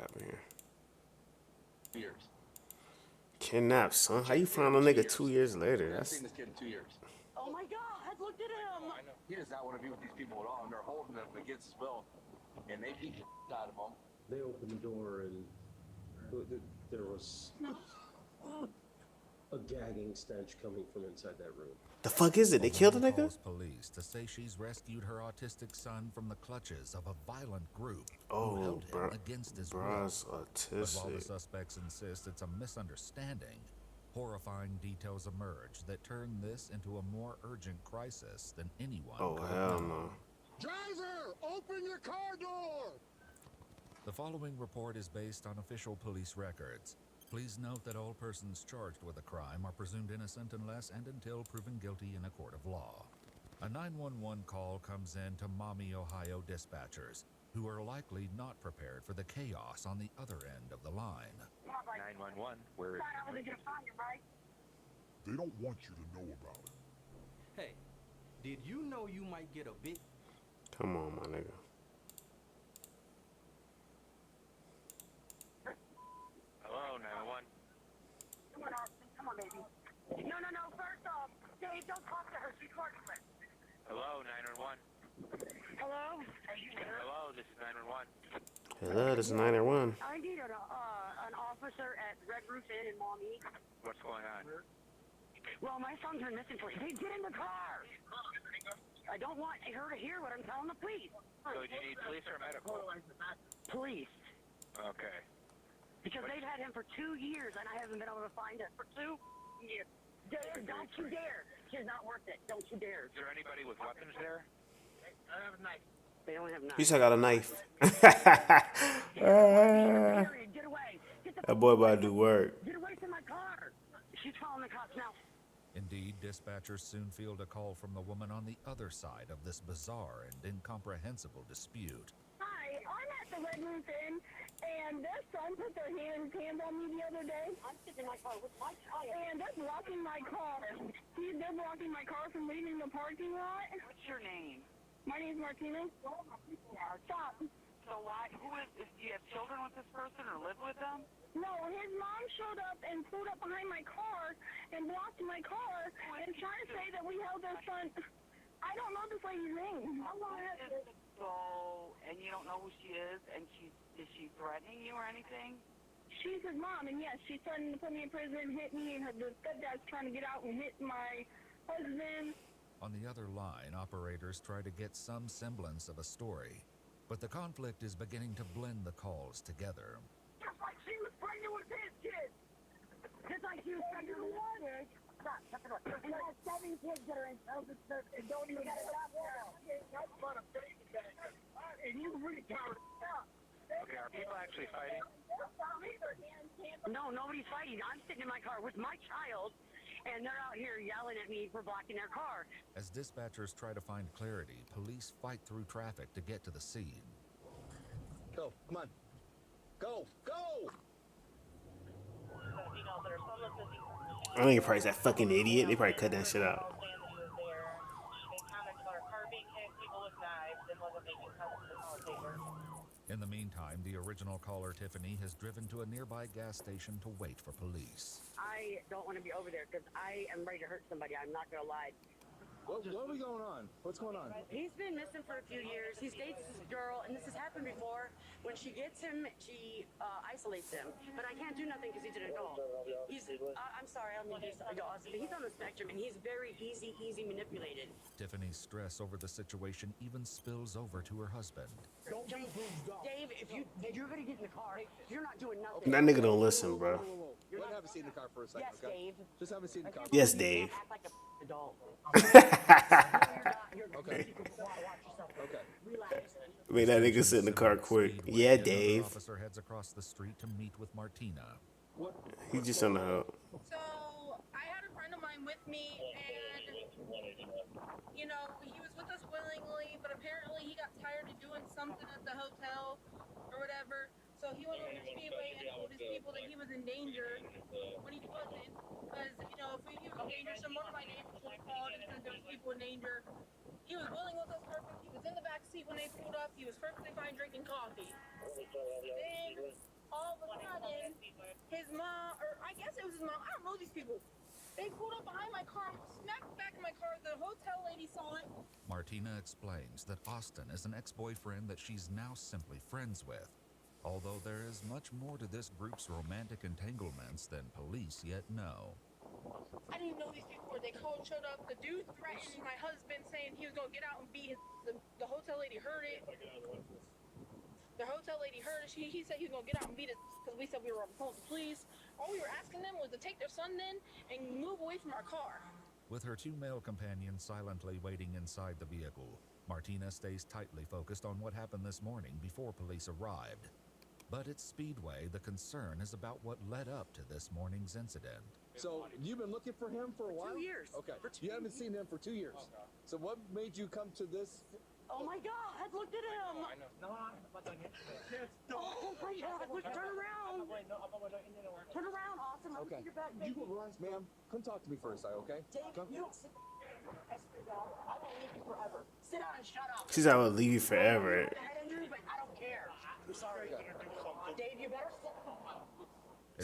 happened here? Years. Kidnapped, son. How you find a nigga 2 years later? I've That's seen this kid in 2 years. Oh my God! Look at him. He does not want to be with these people at all, and they're holding him against his will, and they beat the out of him. They opened the door and there was a gagging stench coming from inside that room. the fuck is it? They killed a nigga? Calls police to say she's rescued her autistic son from the clutches of a violent group who held him against his will. Bruh's But while the autistic. suspects insist it's a misunderstanding, horrifying details emerge that turn this into a more urgent crisis than anyone Oh could hell have known. no. Driver, open your car door! The following report is based on official police records. Please note that all persons charged with a crime are presumed innocent unless and until proven guilty in a court of law. A 911 call comes in to Maumee, Ohio dispatchers, who are likely not prepared for the chaos on the other end of the line. 911, where is They don't want you to know about it. Hey, did you know you might get a bit? Come on, my nigga. Hello, 911. Come on, baby. No. First off, Dave, don't talk to her. She's worthless. Hello, 911. Hello? Hello, this is 911. Hello, this is 901. I need an officer at Red Roof Inn in Maumee. What's going on? Well, my son's been missing for. Hey, get in the car. I don't want her to hear what I'm telling the police. So do you need police or medical? Police. Okay. Because they've had him for 2 years, and I haven't been able to find him for 2 years. Dare, don't you dare. She's not worth it. Don't you dare. Is there anybody with weapons there? I have a knife. They only have knives. You said I got a knife. Period. Get away. Get the That boy about to do work. Get away from my car. She's calling the cops now. Indeed, dispatchers soon field a call from the woman on the other side of this bizarre and incomprehensible dispute. Hi, I'm at the Red Roof Inn, and their son put their hands on me the other day. I'm sitting in my car with my child. And they're blocking my car. They're blocking my car from leaving the parking lot. What's your name? My name's Martina. Stop. So why? Do you have children with this person or live with them? No, his mom showed up and pulled up behind my car and blocked my car and trying to say that we held their son. I don't know this lady's name. So, and you don't know who she is, and is she threatening you or anything? She's his mom, and yes, she's threatening to put me in prison, hit me, and the stepdad's trying to get out and hit my husband. On the other line, operators try to get some semblance of a story, but the conflict is beginning to blend the calls together. Just like she was pregnant with his kid. Just like she was pregnant with his kid. Stop, shut the door. And I have 7 kids that are in Elvis and don't even get it up now. That's fun of baby back. And you really can't stop. Okay, are people actually fighting? No, nobody's fighting. I'm sitting in my car with my child, and they're out here yelling at me for blocking their car. As dispatchers try to find clarity, police fight through traffic to get to the scene. Go, come on. Go! I think probably that fucking idiot. They probably cut that shit out. In the meantime, the original caller, Tiffany, has driven to a nearby gas station to wait for police. I don't want to be over there because I am ready to hurt somebody. I'm not going to lie. What are we going on? What's going on? He's been missing for a few years. He dates this girl, and this has happened before. When she gets him, she isolates him. But I can't do nothing because he's an adult. I'm sorry, I don't mean he's adult. He's on the spectrum, and he's very easy manipulated. Tiffany's stress over the situation even spills over to her husband. Dave, if you're going to get in the car, you're not doing nothing. That nigga don't listen, bro. Let have a seat in the car for a second, Yes, okay? Dave. Just have a seat in the car. Yes, Dave. Act like an adult. Okay. Okay. Relax. Made that nigga sit in the car quick. Yeah, Another Dave. officer heads across the street to meet with Martina. He just on the help. So, I had a friend of mine with me, and, you know, he was with us willingly, but apparently he got tired of doing something at the hotel or whatever. So he went over to Speedway and told his people that he was in danger when he wasn't. Because, you know, if he was in danger, some one of my neighbors would have called and said there was people in danger. He was willing with us perfect. He was in the back seat when they pulled up. He was perfectly fine drinking coffee. Then mom. I don't know these people. They pulled up behind my car, smacked the back of my car. The hotel lady saw it. Martina explains that Austin is an ex-boyfriend that she's now simply friends with, although there is much more to this group's romantic entanglements than police yet know. I didn't even know these people were. They showed up. The dude threatened my husband, saying he was going to get out and beat his. The hotel lady heard it. The hotel lady heard it. He said he was going to get out and beat us because we said we were on the phone with the police. All we were asking them was to take their son then and move away from our car. With her two male companions silently waiting inside the vehicle, Martina stays tightly focused on what happened this morning before police arrived. But at Speedway, the concern is about what led up to this morning's incident. So, you've been looking for him for a while? 2 years. Okay. You haven't seen him for 2 years. So what made you come to this? Oh my God, look at him. Oh my God, look, turn around. Turn around, Austin. Let me Okay. see your back, baby. Ma'am, come talk to me for a second, okay? Dave, Come. you don't sit I swear to God, I won't leave you forever. Sit down and shut up. She's I will leave you forever. I had injuries, but I don't care. I'm sorry. Dave, you better sit.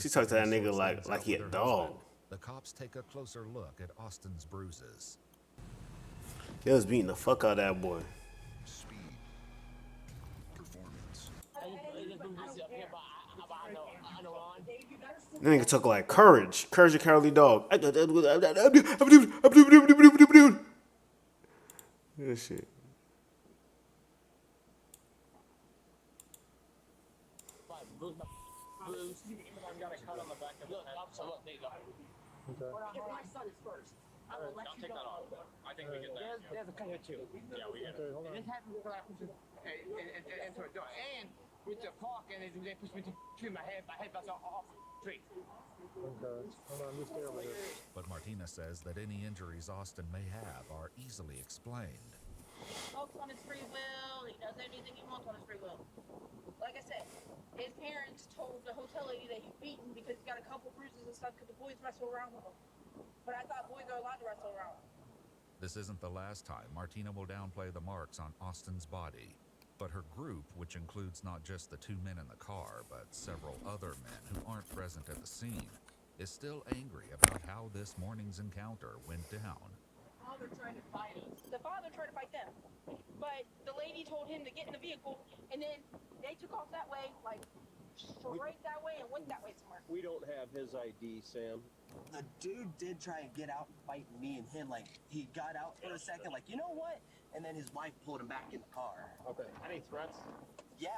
She talked to that nigga like he a With her dog. husband, the cops take a closer look at Austin's bruises. He was beating the fuck out of that boy. Speed. Performance. That nigga took like courage. Courage a cowardly dog. That shit. If my son is first, I will let you go. I think we get that. There's a cut here too. Yeah, we get it. Okay, hold on. And this happened before I pushed it into a door. And with the park, and they pushed me to my head bounced off the street. Okay. Hold on, just stay over here. But Martina says that any injuries Austin may have are easily explained. Smokes on his free will. He does anything he wants on his free will. Like I said, his parents told the hotel lady that he's beaten because he's got a couple bruises and stuff because the boys wrestle around with him. But I thought boys are allowed to wrestle around. This isn't the last time Martina will downplay the marks on Austin's body. But her group, which includes not just the two men in the car, but several other men who aren't present at the scene, is still angry about how this morning's encounter went down. The father tried to fight us. The father tried to fight them. But the lady told him to get in the vehicle, and then they took off that way, like straight that way, and went that way somewhere. We don't have his ID, Sam. The dude did try and get out and fight me and him. Like, he got out for a second, like, you know what? And then his wife pulled him back in the car. Okay. Any threats? Yeah,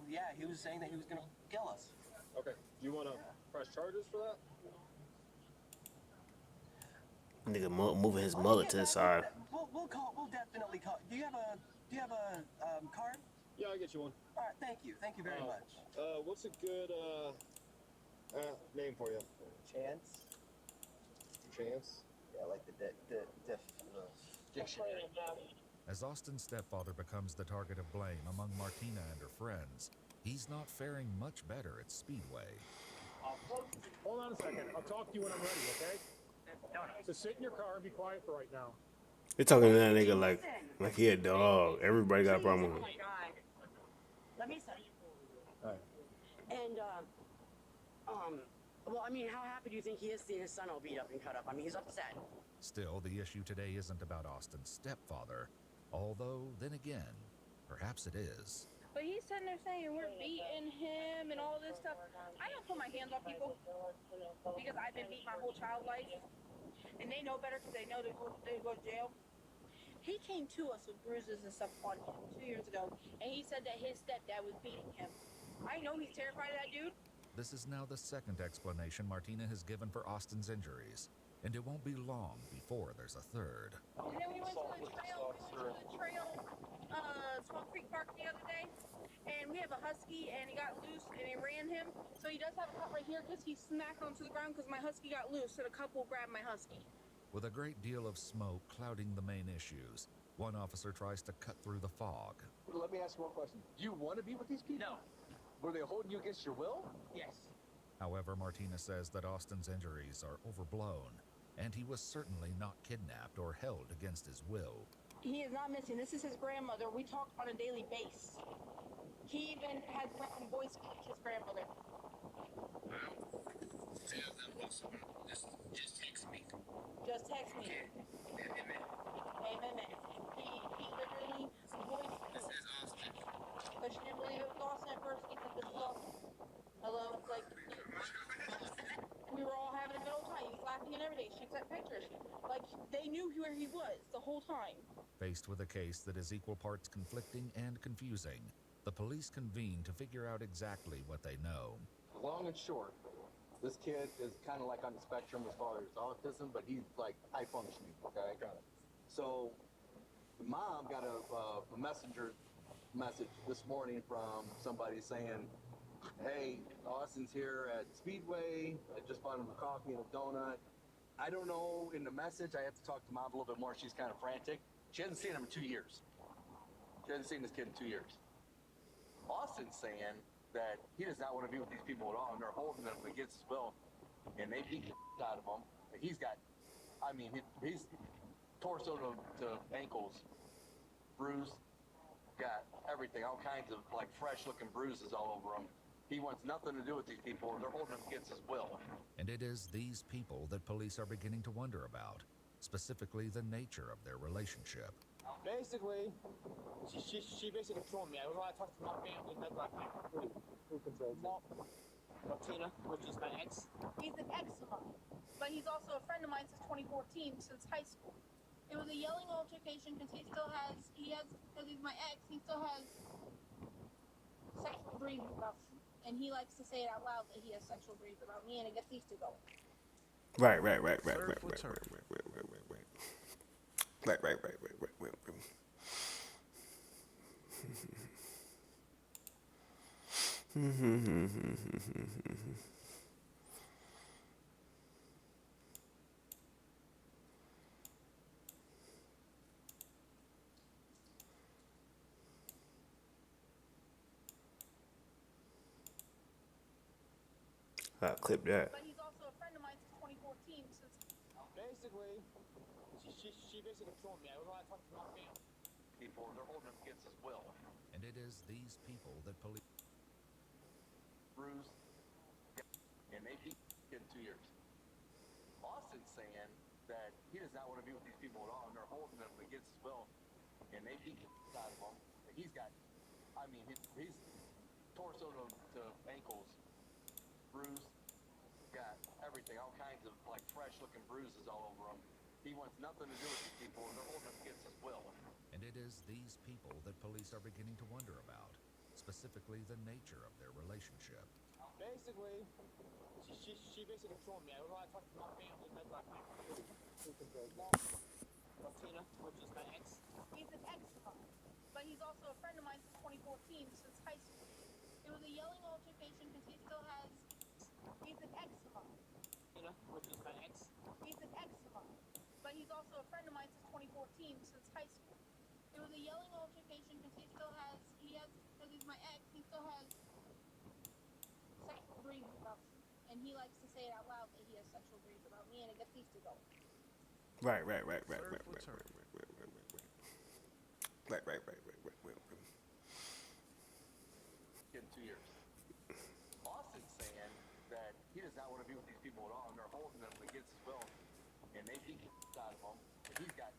yeah, he was saying that he was gonna kill us. Okay. Do you want to press charges for that? Nigga moving his mullet to the side. We'll definitely call. Do you have a card? Yeah, I'll get you one. All right, thank you very much. What's a good name for you? Chance? Chance? Yeah, like the dictionary. As Austin's stepfather becomes the target of blame among Martina and her friends, he's not faring much better at Speedway. Hold on a second. I'll talk to you when I'm ready, okay? So sit in your car and be quiet for right now. They talking to that nigga like he a dog. Everybody got a problem with Oh him. my God. Let me say. All right. And, well, I mean, how happy do you think he is seeing his son all beat up and cut up? I mean, he's upset. Still, the issue today isn't about Austin's stepfather, although, then again, perhaps it is. But he's sitting there saying we're beating him and all this stuff. I don't put my hands on people because I've been beat my whole child life. And they know better because they know they go to jail. He came to us with bruises and stuff on him 2 years ago, and he said that his stepdad was beating him. I know he's terrified of that dude. This is now the second explanation Martina has given for Austin's injuries, and it won't be long before there's a third. And then we went to the trail, Smoke Creek Park the other day, and we have a husky, and he got loose, and he ran him. So he does have a cut right here because he smacked onto the ground because my husky got loose, and a couple grabbed my husky. With a great deal of smoke clouding the main issues, one officer tries to cut through the fog. Let me ask you one question. Do you want to be with these people? No. Were they holding you against your will? Yes. However, Martina says that Austin's injuries are overblown, and he was certainly not kidnapped or held against his will. He is not missing. This is his grandmother. We talk on a daily basis. He even has went from voice to his grandmother. Just text me. Just text me. Amen. He literally voiced This is Austin. because she didn't believe it was Austin at first. He said, this is Austin. Hello? Like, we were all having a good old time. He's laughing and everything. She sent pictures. Like, they knew where he was the whole time. Faced with a case that is equal parts conflicting and confusing, the police convene to figure out exactly what they know. Long and short, this kid is kind of like on the spectrum as far as autism, but he's like high functioning, okay? Got it. So, the mom got a messenger message this morning from somebody saying, hey, Austin's here at Speedway. I just bought him a coffee and a donut. I don't know, in the message, I have to talk to mom a little bit more. She's kind of frantic. She hasn't seen him in 2 years. She hasn't seen this kid in 2 years. Austin's saying that he does not want to be with these people at all, and they're holding him against his will, and they beat the out of him. And he's got, I mean, he's torso to ankles, bruised, got everything, all kinds of like fresh-looking bruises all over him. He wants nothing to do with these people, and they're holding him against his will. And it is these people that police are beginning to wonder about, specifically the nature of their relationship. Basically, she basically controlled me. I was allowed to talk to my family, and that's like who controls you? Tina, which is my ex. He's an ex of mine, but he's also a friend of mine since 2014, since high school. It was a yelling altercation because because he's my ex, he still has sexual dreams about me. And he likes to say it out loud that he has sexual dreams about me, and it gets these two going. Right. I'll clip that. But he's also a friend of mine since 2014, since... Basically, she basically controlled me. I was allowed to talk to my family. People, they're holding him against his will. And it is these people that police... Bruised, and they beat the kid in 2 years. Austin's saying that he does not want to be with these people at all, and they're holding him against his will, and they beat the out of him. And he's got, I mean, he's torso to ankles, bruised, got everything, all kinds of like fresh-looking bruises all over him. He wants nothing to do with these people, and they're holding him against his will. And it is these people that police are beginning to wonder about, specifically the nature of their relationship. Basically, she basically controlled me. I was allowed to talk to my family, and that's like who controls you? Tina, which is my ex. He's an ex of mine, but he's also a friend of mine since 2014, since high school. It was a yelling altercation because he's an ex of mine. Tina, which is my ex. He's an ex of mine, but he's also a friend of mine since 2014, since high school. It was a yelling altercation because because he's my ex, he still has sexual dreams about me. And he likes to say it out loud that he has sexual dreams about me, and it gets these two going. Right. In 2 years. Austin's saying that he does not want to be with these people at all, and they're holding him against his will, and they beat the out of him. And he's got,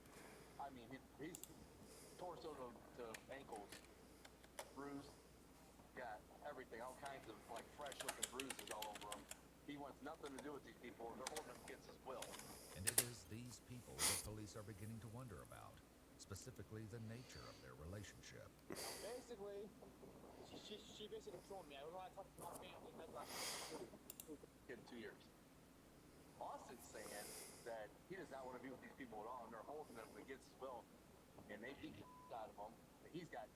I mean, he's torso to ankles, bruised, got everything, all kinds of like fresh-looking bruises all over him. He wants nothing to do with these people, and they're holding him against his will. And it is these people that police are beginning to wonder about, specifically the nature of their relationship. Basically, she basically controlled me. I was allowed to talk to my family, and that's like in 2 years. Austin's saying that he does not want to be with these people at all, and they're holding him against his will, and they beat the out of him. And he's got,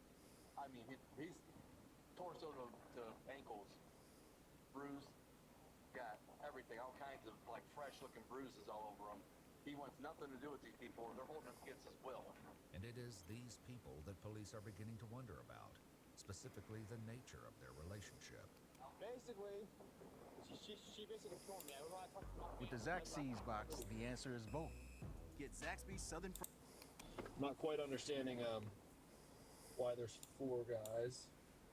I mean, he's torso to ankles, bruised, got everything, all kinds of like fresh-looking bruises all over him. He wants nothing to do with these people, and they're holding him against his will. And it is these people that police are beginning to wonder about, specifically the nature of their relationship. Basically, she basically controlled me. I was allowed to talk to my family. With the Zaxby's box, the answer is both. Get Zaxby's Southern Fried. Not quite understanding why there's four guys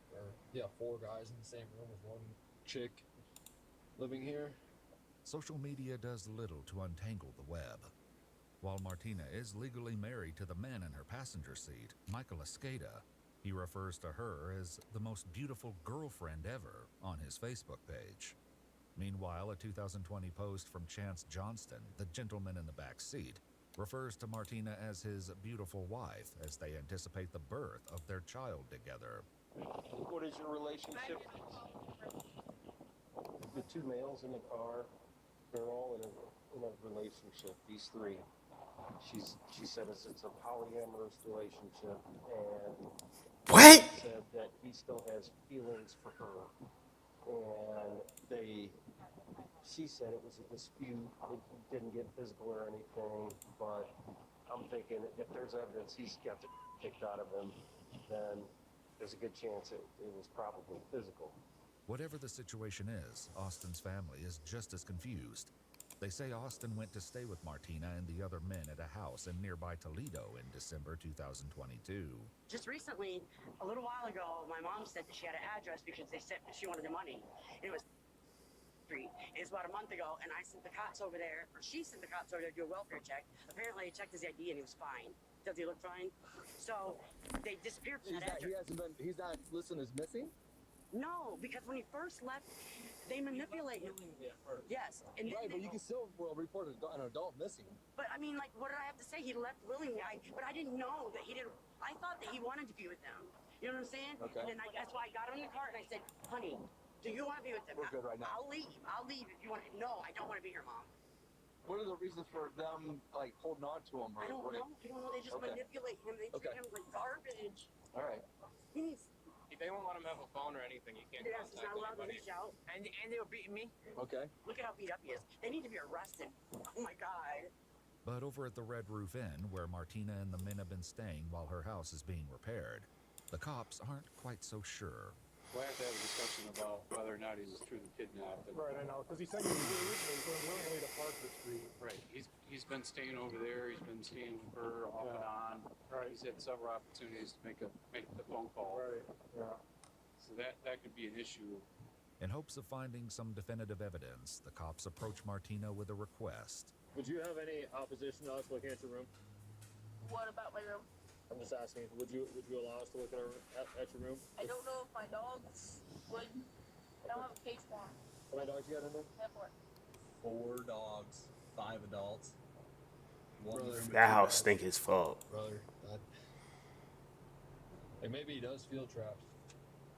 in the same room with one chick living here. social media does little to untangle the web. While Martina is legally married to the man in her passenger seat, Michael Escada, he refers to her as the most beautiful girlfriend ever on his Facebook page. Meanwhile, a 2020 post from Chance Johnston, the gentleman in the back seat, refers to Martina as his beautiful wife as they anticipate the birth of their child together. What is your relationship? The two males in the car, they're all in a relationship, these three. She said it's a polyamorous relationship, and What? he said that he still has feelings for her. And she said it was a dispute. It didn't get physical or anything, but I'm thinking if there's evidence he's got the kicked out of him, then there's a good chance it was probably physical. Whatever the situation is, Austin's family is just as confused. They say Austin went to stay with Martina and the other men at a house in nearby Toledo in December 2022. Just recently, a little while ago, my mom said that she had an address because they said she wanted the money. It was street. It was about a month ago, and I sent the cops over there, or she sent the cops over there to do a welfare check. Apparently, I checked his ID and he was fine. Does he look fine? So they disappeared from that address. He's not listed as missing? No, because when he first left, they manipulate him. Yes. And Right, but you can still report an adult missing. But I mean, like, what did I have to say? He left willingly. But I didn't know that he didn't. I thought that he wanted to be with them. You know what I'm saying? Okay. And then that's why I got him in the car and I said, honey, do you want to be with them? We're good right now. I'll leave if you want to. No, I don't want to be here, Mom. What are the reasons for them like holding on to him? I don't know. They just manipulate him. They treat him like garbage. All right. He needs. They won't let him have a phone or anything. You can't Yes, he's contact not allowed to anybody. reach out. And they were beating me. Okay. Look at how beat up he is. They need to be arrested. Oh my God. But over at the Red Roof Inn, where Martina and the men have been staying while her house is being repaired, the cops aren't quite so sure. We'll have to have a discussion about whether or not he was truly kidnapped. Right, I know, because he said he was going willingly to park the street. Right, he's been staying over there. He's been seeing her off and on. Right. He's had several opportunities to make the phone call. Right. Yeah. So that could be an issue. In hopes of finding some definitive evidence, the cops approach Martina with a request. Would you have any opposition to us looking at your room? What about my room? I'm just asking. Would you allow us to look at your room? I don't know if my dogs would. I don't have a cage for them. How many dogs you got in there? I have 4. 4 dogs, 5 adults. That house stink as fuck. Brother, like maybe he does feel trapped,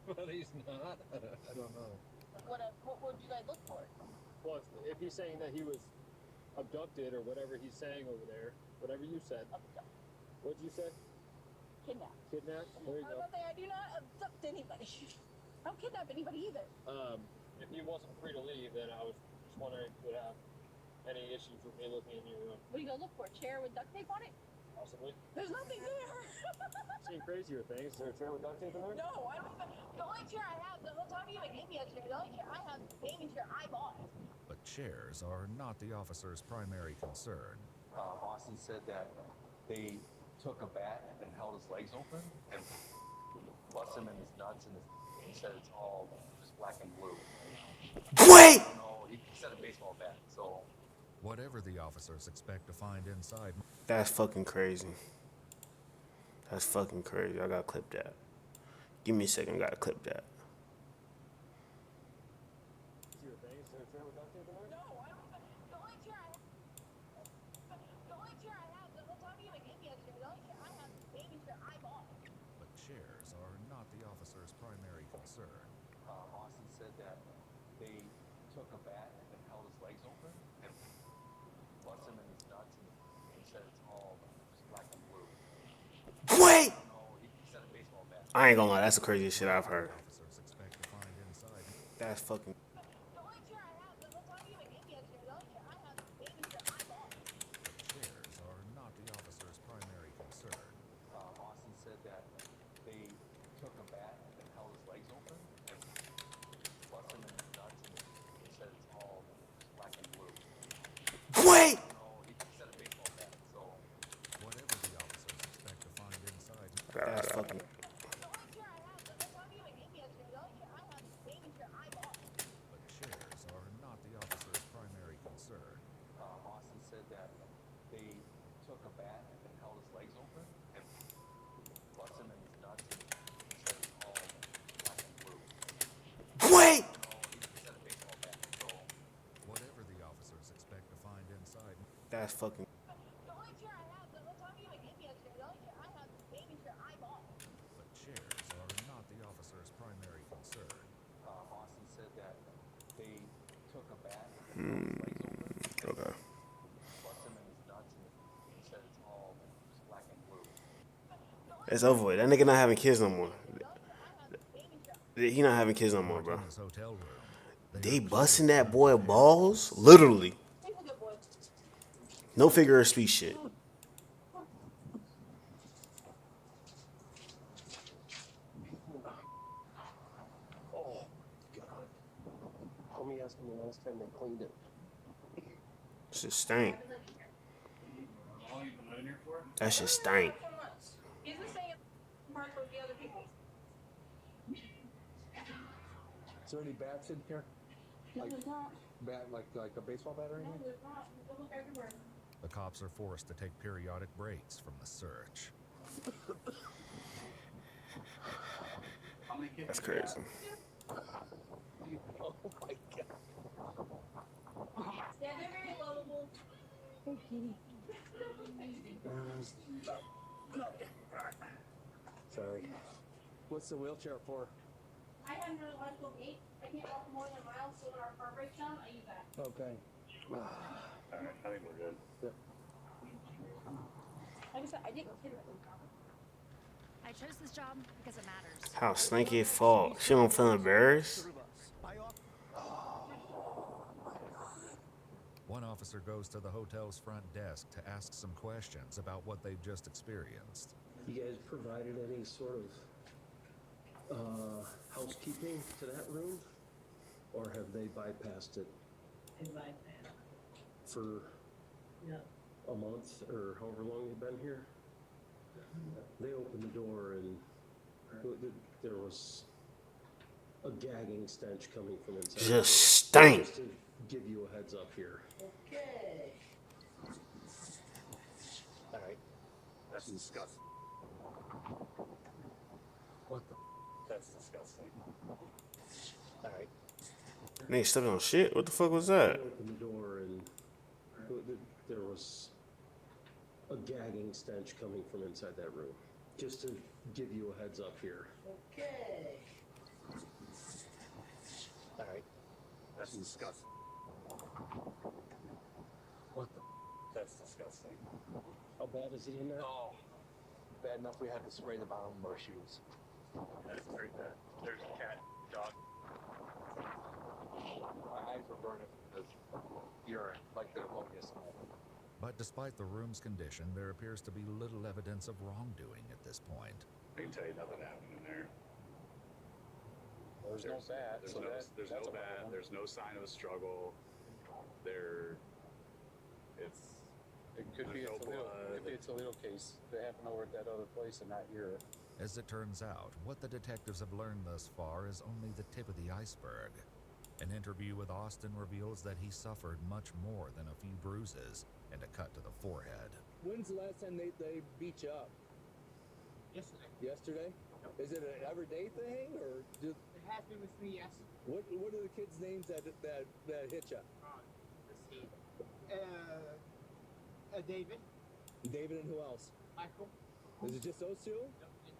but he's not. I don't know. What would you guys look for? Well, if he's saying that he was abducted or whatever he's saying over there, whatever you said. What'd you say? Kidnapped. Kidnapped? There you go. I do not abduct anybody. I don't kidnap anybody either. If he wasn't free to leave, then I was just wondering if you would have any issues with me looking in your room. What are you gonna look for? A chair with duct tape on it? Possibly. There's nothing there. Seen crazier things. Is there a chair with duct tape in there? No, I don't even. The only chair I have, the whole time you even gave me a chair, the only chair I have is the gaming chair I bought. But chairs are not the officer's primary concern. Austin said that they took a bat and held his legs open and bust him in his nuts, and he said it's all just black and blue. Wait! I don't know. He said a baseball bat, so. Whatever the officers expect to find inside. That's fucking crazy. That's fucking crazy. I gotta clip that. Give me a second, I gotta clip that. Your thing? Is there a chair with duct tape in there? No, I don't even. The only chair I have. The only chair I have, the whole time you even gave me a chair, the only chair I have is the gaming chair I bought. But chairs are not the officer's primary concern. Austin said that they took a bat and held his legs open and bust him in his nuts, and he said it's all just black and blue. Wait! I don't know. He said a baseball bat. I ain't gonna lie, that's the craziest shit I've heard. Officers expect to find inside. That's fucking. The only chair I have, the whole time you even gave me a chair, the only chair I have is the gaming chair I bought. Chairs are not the officer's primary concern. Austin said that they took a bat and held his legs open and bust him in his nuts, and he said it's all just black and blue. Wait! I don't know. He said a baseball bat, so. Whatever the officers expect to find inside. That's fucking. The only chair I have, the whole time you even gave me a chair, the only chair I have is the gaming chair I bought. But chairs are not the officer's primary Wait! Whatever the officers expect to find inside. That's fucking. The only chair I have, the time you even gave me yesterday, the only chair I have is the baby chair I bought. But chairs are not the officer's primary concern. Austin said that they took a bat Okay. bust him in his nuts, and he said it's all black and blue. It's over with. That nigga not having kids no more. He not having kids no more, bro. Martinez hotel room. They busting that boy balls? Literally. No figure of speech shit. Oh, God. Let me ask him the last time they cleaned it. Shit stank. How long you been living here for? That shit stank. He's been staying in parts with the other people. Is there any bats in here? Like bat, like a baseball bat or anything? No, there's not. They look everywhere. The cops are forced to take periodic breaks from the search. How many kids? That's crazy. Oh my God. Yeah, they're very lovable. Hey, kitty. Sorry. What's the wheelchair for? I have neurological gait. I can't walk more than a mile, so when our car breaks down, I use that. Okay. Alright, I think we're good. Like I said, I didn't kid her. I chose this job because it matters. How slinky it fall. She don't feel embarrassed? One officer goes to the hotel's front desk to ask some questions about what they've just experienced. You guys provided any sort of housekeeping to that room? Or have they bypassed it for a month or however long you've been here? They opened the door and there was a gagging stench coming from inside. Just stank. Just to give you a heads up here. Okay. All right. That's disgusting. What the? That's disgusting. All right. Nigga stepping on shit? What the fuck was that? They opened the door and there was a gagging stench coming from inside that room. Just to give you a heads up here. Okay. All right. That's disgusting. What the? That's disgusting. How bad is he in there? Oh, bad enough we had to spray the bottom of our shoes. That's very bad. There's a cat, dog. My eyes were burning because urine, like the ammonia smell. But despite the room's condition, there appears to be little evidence of wrongdoing at this point. I can tell you nothing happened in there. There's no bat, There's so no, that's there's a no bat. problem. There's no sign of a struggle. It could be a no Toledo. blood. If it's a Toledo case, they happen over at that other place and not here. As it turns out, what the detectives have learned thus far is only the tip of the iceberg. An interview with Austin reveals that he suffered much more than a few bruises and a cut to the forehead. When's the last time they beat you up? Yesterday. Yesterday? Is it an everyday thing or just It has been with me, yes. what are the kids' names that hit you? Let's see. David, David and who else? Michael, Is it just those two?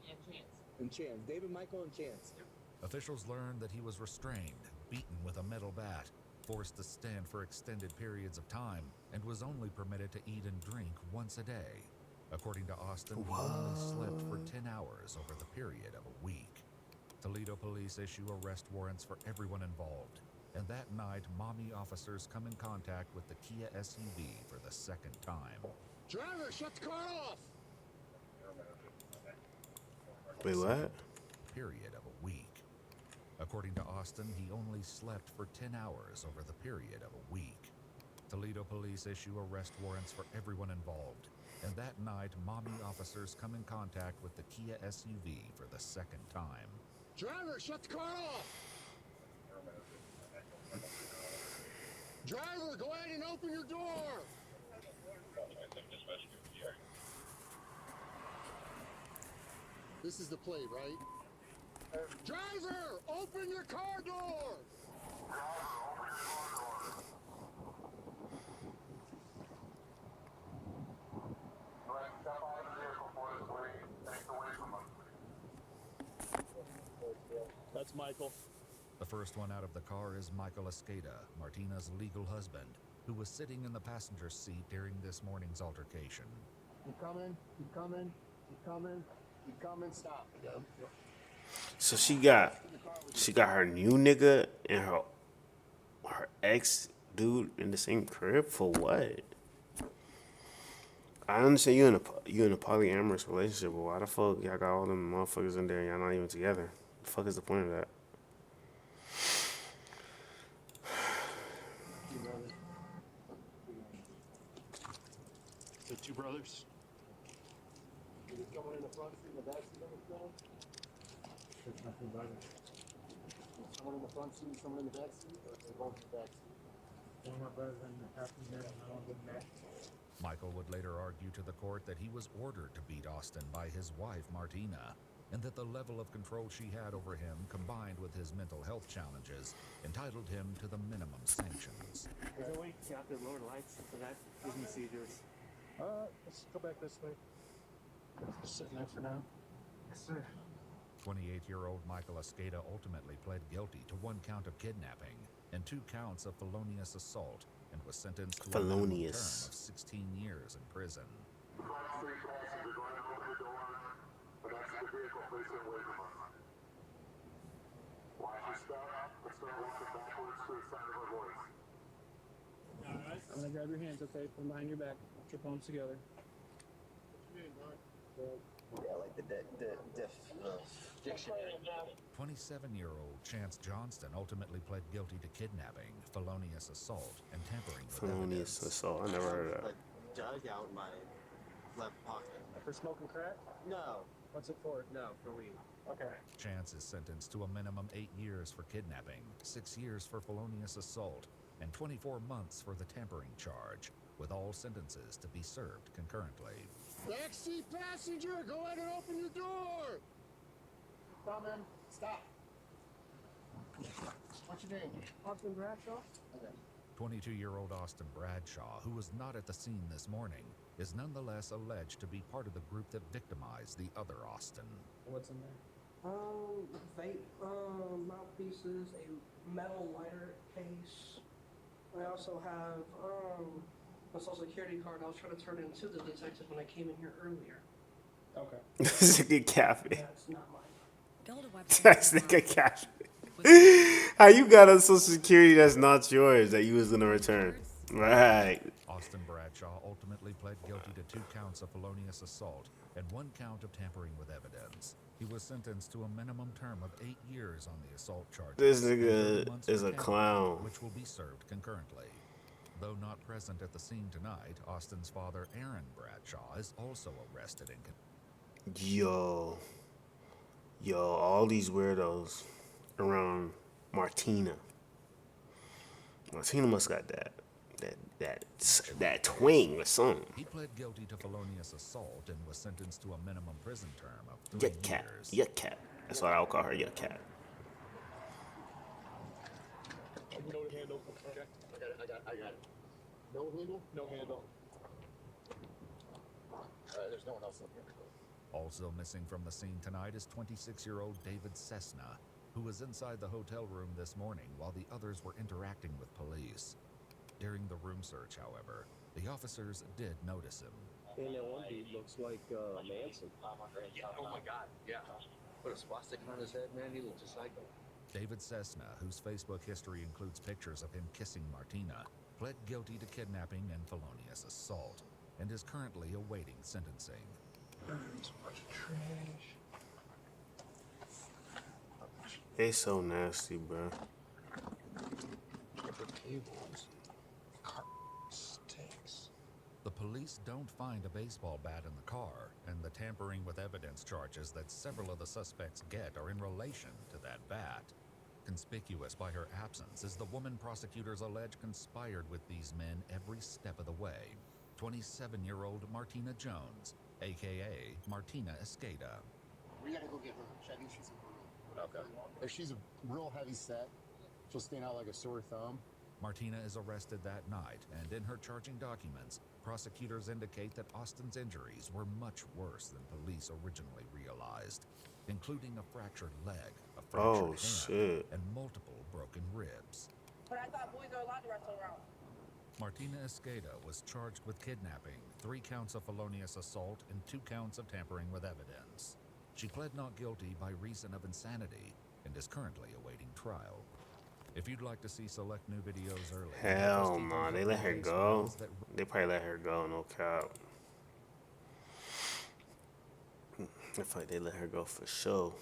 and Chance. And Chance. David, Michael, and Chance. Officials learned that he was restrained, beaten with a metal bat, forced to stand for extended periods of time, and was only permitted to eat and drink once a day. According to Austin, he only slept for 10 hours over the period of a week. Toledo police issue arrest warrants for everyone involved, and that night, Mommy officers come in contact with the Kia SUV for the second time. Driver, shut the car off! Wait, what? Period of a week. According to Austin, he only slept for 10 hours over the period of a week. Toledo police issue arrest warrants for everyone involved, and that night, Mommy officers come in contact with the Kia SUV for the second time. Driver, shut the car off! Driver, go ahead and open your door! This is the plate, right? Driver, open your car door! That's Michael. The first one out of the car is Michael Escada, Martina's legal husband, who was sitting in the passenger seat during this morning's altercation. Keep coming, keep coming, keep coming, keep coming, stop. Yep. So she got her new nigga and her ex dude in the same crib for what? I understand you in a polyamorous relationship, but why the fuck y'all got all them motherfuckers in there and y'all not even together? The fuck is the point of that? The two brothers. Someone in the front seat and the back seat of the film? There's nothing about it. Someone in the front seat, someone in the back seat, or they're both in the back seat? One of my brothers in the passenger and I was in the back. Michael would later argue to the court that he was ordered to beat Austin by his wife, Martina, and that the level of control she had over him, combined with his mental health challenges, entitled him to the minimum sanctions. Is there a way to get out the lower lights for that? Gives me seizures. Let's go back this way. Just sitting there for now. Yes, sir. 28-year-old Michael Escada ultimately pled guilty to 1 count of kidnapping and 2 counts of felonious assault and was sentenced to a minimum term of 16 years in prison. I'm gonna grab your hands, okay? Put them behind your back. Put your palms together. Yeah, like the dictionary. 27-year-old Chance Johnston ultimately pled guilty to kidnapping, felonious assault, and tampering with Felonious evidence. assault. I never heard of that. Dug out in my left pocket. For smoking crack? No. What's it for? No, for weed. Okay. Chance is sentenced to a minimum 8 years for kidnapping, 6 years for felonious assault, and 24 months for the tampering charge, with all sentences to be served concurrently. Backseat passenger, go ahead and open your door! Coming. Stop. What's your name? Austin Bradshaw? Okay. 22-year-old Austin Bradshaw, who was not at the scene this morning, is nonetheless alleged to be part of the group that victimized the other Austin. What's in there? Vape, mouthpieces, a metal lighter case. I also have, a social security card I was trying to turn into the detective when I came in here earlier. Okay. This is a good cafe. That's not mine. Build a website. That's a good cafe. How you got a social security that's not yours that you was gonna return? Right. Austin Bradshaw ultimately pled guilty to 2 counts of felonious assault and 1 count of tampering with evidence. He was sentenced to a minimum term of 8 years on the assault charges. This and 30 nigga months is for a tampering, clown. which will be served concurrently. Though not present at the scene tonight, Austin's father, Aaron Bradshaw, is also arrested and Yo, all these weirdos around Martina. Martina must got that twang or something. He pled guilty to felonious assault and was sentenced to a minimum prison term of 3 Yuck cat. years. Yuck cat. That's what I'll call her, yuck cat. No handle. Okay. I got it. No handle? No handle. There's no one else in here. Also missing from the scene tonight is 26-year-old David Cessna, who was inside the hotel room this morning while the others were interacting with police. During the room search, however, the officers did notice him. And that one dude looks like Manson. Yeah, oh my God, yeah. Put a swastika on his head, man. He looks just like him. David Cessna, whose Facebook history includes pictures of him kissing Martina, pled guilty to kidnapping and felonious assault, and is currently awaiting sentencing. There's a bunch of trash. They so nasty, bro. The tables. Car stinks. The police don't find a baseball bat in the car, and the tampering with evidence charges that several of the suspects get are in relation to that bat. Conspicuous by her absence is the woman prosecutors allege conspired with these men every step of the way. 27-year-old Martina Jones, a.k.a. Martina Escada. We gotta go get her. She's in her room. Okay. If she's a real heavy set, she'll stand out like a sore thumb. Martina is arrested that night, and in her charging documents, prosecutors indicate that Austin's injuries were much worse than police originally realized, including a fractured leg, a fractured hand, and multiple broken ribs. But I thought boys are allowed to wrestle around. Martina Esqueda was charged with kidnapping, 3 counts of felonious assault, and 2 counts of tampering with evidence. She pled not guilty by reason of insanity and is currently awaiting trial. If you'd like to see select new videos early, hell no, they let her go. They probably let her go, no cap. I feel like they let her go for sure.